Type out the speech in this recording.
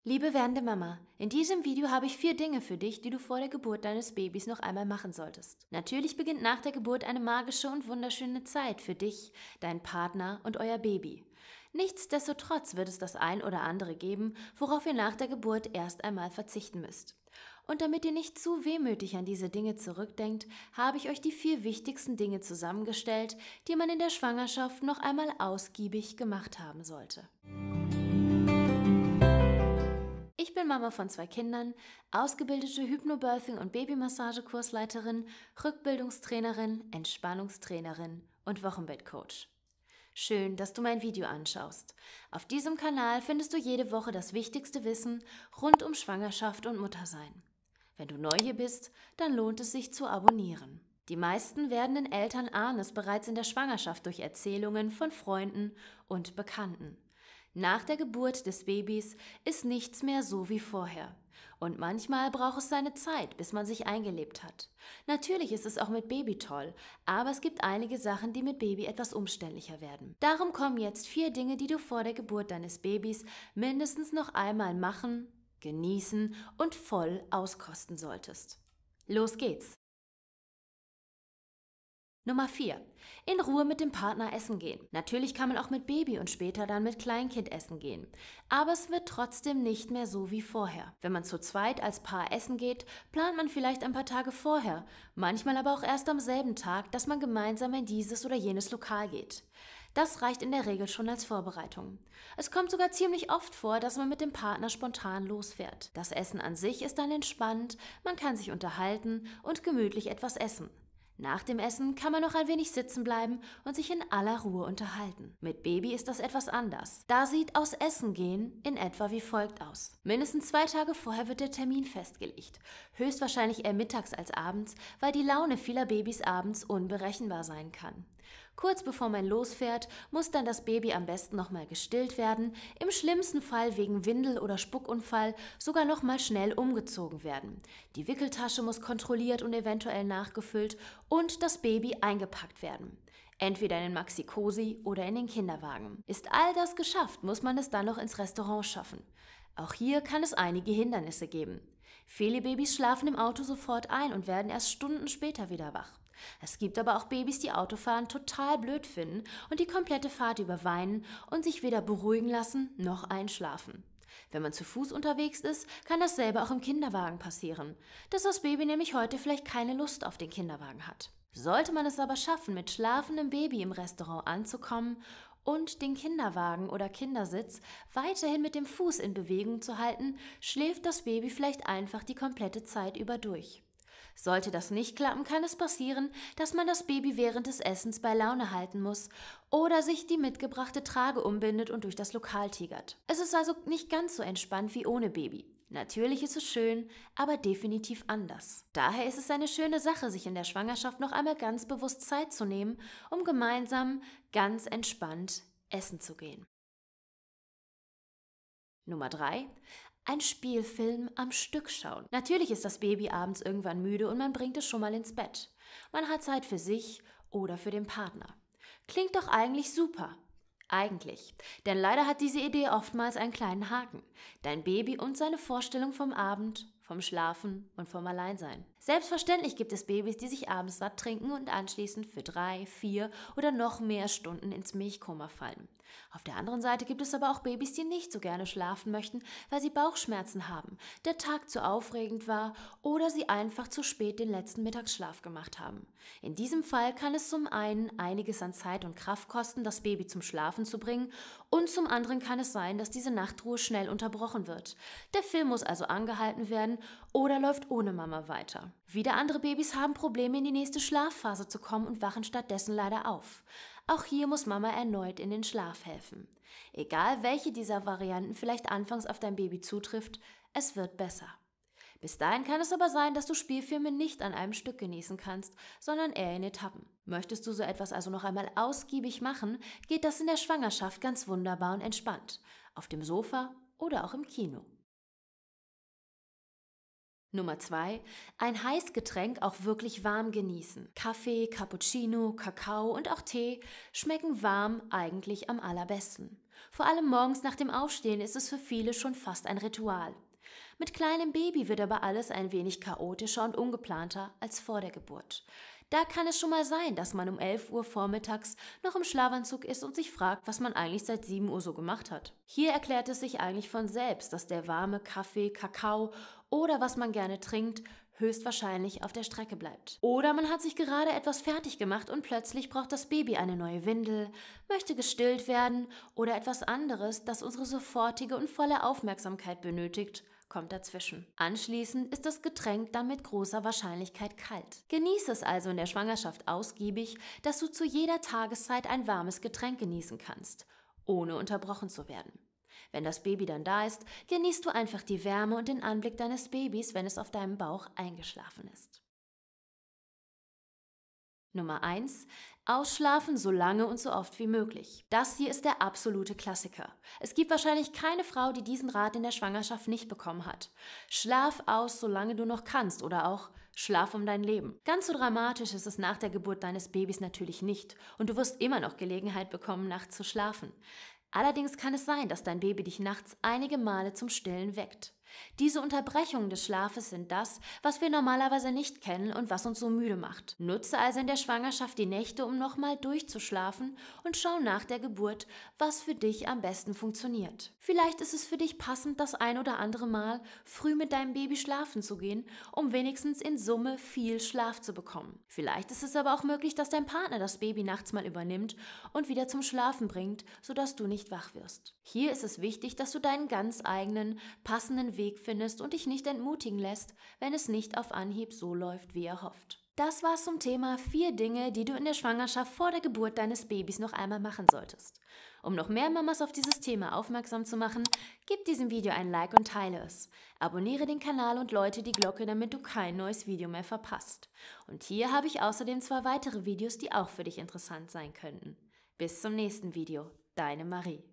Liebe werdende Mama, in diesem Video habe ich 4 Dinge für dich, die du vor der Geburt deines Babys noch einmal machen solltest. Natürlich beginnt nach der Geburt eine magische und wunderschöne Zeit für dich, deinen Partner und euer Baby. Nichtsdestotrotz wird es das ein oder andere geben, worauf ihr nach der Geburt erst einmal verzichten müsst. Und damit ihr nicht zu wehmütig an diese Dinge zurückdenkt, habe ich euch die 4 wichtigsten Dinge zusammengestellt, die man in der Schwangerschaft noch einmal ausgiebig gemacht haben sollte. Ich bin Mama von 2 Kindern, ausgebildete Hypnobirthing- und Babymassage-Kursleiterin, Rückbildungstrainerin, Entspannungstrainerin und Wochenbettcoach. Schön, dass du mein Video anschaust. Auf diesem Kanal findest du jede Woche das wichtigste Wissen rund um Schwangerschaft und Muttersein. Wenn du neu hier bist, dann lohnt es sich zu abonnieren. Die meisten werdenden Eltern ahnen es bereits in der Schwangerschaft durch Erzählungen von Freunden und Bekannten. Nach der Geburt des Babys ist nichts mehr so wie vorher. Und manchmal braucht es seine Zeit, bis man sich eingelebt hat. Natürlich ist es auch mit Baby toll, aber es gibt einige Sachen, die mit Baby etwas umständlicher werden. Darum kommen jetzt 4 Dinge, die du vor der Geburt deines Babys mindestens noch einmal machen, genießen und voll auskosten solltest. Los geht's! Nummer 4. In Ruhe mit dem Partner essen gehen. Natürlich kann man auch mit Baby und später dann mit Kleinkind essen gehen. Aber es wird trotzdem nicht mehr so wie vorher. Wenn man zu zweit als Paar essen geht, plant man vielleicht ein paar Tage vorher, manchmal aber auch erst am selben Tag, dass man gemeinsam in dieses oder jenes Lokal geht. Das reicht in der Regel schon als Vorbereitung. Es kommt sogar ziemlich oft vor, dass man mit dem Partner spontan losfährt. Das Essen an sich ist dann entspannt, man kann sich unterhalten und gemütlich etwas essen. Nach dem Essen kann man noch ein wenig sitzen bleiben und sich in aller Ruhe unterhalten. Mit Baby ist das etwas anders. Da sieht aus Essen gehen in etwa wie folgt aus. Mindestens 2 Tage vorher wird der Termin festgelegt. Höchstwahrscheinlich eher mittags als abends, weil die Laune vieler Babys abends unberechenbar sein kann. Kurz bevor man losfährt, muss dann das Baby am besten nochmal gestillt werden, im schlimmsten Fall wegen Windel- oder Spuckunfall sogar nochmal schnell umgezogen werden. Die Wickeltasche muss kontrolliert und eventuell nachgefüllt und das Baby eingepackt werden. Entweder in den Maxi-Cosi oder in den Kinderwagen. Ist all das geschafft, muss man es dann noch ins Restaurant schaffen. Auch hier kann es einige Hindernisse geben. Viele Babys schlafen im Auto sofort ein und werden erst Stunden später wieder wach. Es gibt aber auch Babys, die Autofahren total blöd finden und die komplette Fahrt über weinen und sich weder beruhigen lassen noch einschlafen. Wenn man zu Fuß unterwegs ist, kann dasselbe auch im Kinderwagen passieren, dass das Baby nämlich heute vielleicht keine Lust auf den Kinderwagen hat. Sollte man es aber schaffen, mit schlafendem Baby im Restaurant anzukommen und den Kinderwagen oder Kindersitz weiterhin mit dem Fuß in Bewegung zu halten, schläft das Baby vielleicht einfach die komplette Zeit über durch. Sollte das nicht klappen, kann es passieren, dass man das Baby während des Essens bei Laune halten muss oder sich die mitgebrachte Trage umbindet und durch das Lokal tigert. Es ist also nicht ganz so entspannt wie ohne Baby. Natürlich ist es schön, aber definitiv anders. Daher ist es eine schöne Sache, sich in der Schwangerschaft noch einmal ganz bewusst Zeit zu nehmen, um gemeinsam ganz entspannt essen zu gehen. Nummer 3. Ein Spielfilm am Stück schauen. Natürlich ist das Baby abends irgendwann müde und man bringt es schon mal ins Bett. Man hat Zeit für sich oder für den Partner. Klingt doch eigentlich super. Eigentlich. Denn leider hat diese Idee oftmals einen kleinen Haken. Dein Baby und seine Vorstellung vom Abend, vom Schlafen und vom Alleinsein. Selbstverständlich gibt es Babys, die sich abends satt trinken und anschließend für 3, 4 oder noch mehr Stunden ins Milchkoma fallen. Auf der anderen Seite gibt es aber auch Babys, die nicht so gerne schlafen möchten, weil sie Bauchschmerzen haben, der Tag zu aufregend war oder sie einfach zu spät den letzten Mittagsschlaf gemacht haben. In diesem Fall kann es zum einen einiges an Zeit und Kraft kosten, das Baby zum Schlafen zu bringen, und zum anderen kann es sein, dass diese Nachtruhe schnell unterbrochen wird. Der Film muss also angehalten werden oder läuft ohne Mama weiter. Wieder andere Babys haben Probleme, in die nächste Schlafphase zu kommen und wachen stattdessen leider auf. Auch hier muss Mama erneut in den Schlaf helfen. Egal welche dieser Varianten vielleicht anfangs auf dein Baby zutrifft, es wird besser. Bis dahin kann es aber sein, dass du Spielfilme nicht an einem Stück genießen kannst, sondern eher in Etappen. Möchtest du so etwas also noch einmal ausgiebig machen, geht das in der Schwangerschaft ganz wunderbar und entspannt. Auf dem Sofa oder auch im Kino. Nummer 2. Ein Heißgetränk auch wirklich warm genießen. Kaffee, Cappuccino, Kakao und auch Tee schmecken warm eigentlich am allerbesten. Vor allem morgens nach dem Aufstehen ist es für viele schon fast ein Ritual. Mit kleinem Baby wird aber alles ein wenig chaotischer und ungeplanter als vor der Geburt. Da kann es schon mal sein, dass man um 11 Uhr vormittags noch im Schlafanzug ist und sich fragt, was man eigentlich seit 7 Uhr so gemacht hat. Hier erklärt es sich eigentlich von selbst, dass der warme Kaffee, Kakao oder was man gerne trinkt, höchstwahrscheinlich auf der Strecke bleibt. Oder man hat sich gerade etwas fertig gemacht und plötzlich braucht das Baby eine neue Windel, möchte gestillt werden oder etwas anderes, das unsere sofortige und volle Aufmerksamkeit benötigt, kommt dazwischen. Anschließend ist das Getränk dann mit großer Wahrscheinlichkeit kalt. Genieße es also in der Schwangerschaft ausgiebig, dass du zu jeder Tageszeit ein warmes Getränk genießen kannst, ohne unterbrochen zu werden. Wenn das Baby dann da ist, genießt du einfach die Wärme und den Anblick deines Babys, wenn es auf deinem Bauch eingeschlafen ist. Nummer 1. Ausschlafen so lange und so oft wie möglich. Das hier ist der absolute Klassiker. Es gibt wahrscheinlich keine Frau, die diesen Rat in der Schwangerschaft nicht bekommen hat. Schlaf aus, solange du noch kannst, oder auch schlaf um dein Leben. Ganz so dramatisch ist es nach der Geburt deines Babys natürlich nicht und du wirst immer noch Gelegenheit bekommen, nachts zu schlafen. Allerdings kann es sein, dass dein Baby dich nachts einige Male zum Stillen weckt. Diese Unterbrechungen des Schlafes sind das, was wir normalerweise nicht kennen und was uns so müde macht. Nutze also in der Schwangerschaft die Nächte, um nochmal durchzuschlafen und schau nach der Geburt, was für dich am besten funktioniert. Vielleicht ist es für dich passend, das ein oder andere Mal früh mit deinem Baby schlafen zu gehen, um wenigstens in Summe viel Schlaf zu bekommen. Vielleicht ist es aber auch möglich, dass dein Partner das Baby nachts mal übernimmt und wieder zum Schlafen bringt, sodass du nicht wach wirst. Hier ist es wichtig, dass du deinen ganz eigenen, passenden Weg findest und dich nicht entmutigen lässt, wenn es nicht auf Anhieb so läuft, wie erhofft. Das war's zum Thema 4 Dinge, die du in der Schwangerschaft vor der Geburt deines Babys noch einmal machen solltest. Um noch mehr Mamas auf dieses Thema aufmerksam zu machen, gib diesem Video ein Like und teile es. Abonniere den Kanal und läute die Glocke, damit du kein neues Video mehr verpasst. Und hier habe ich außerdem 2 weitere Videos, die auch für dich interessant sein könnten. Bis zum nächsten Video. Deine Marie.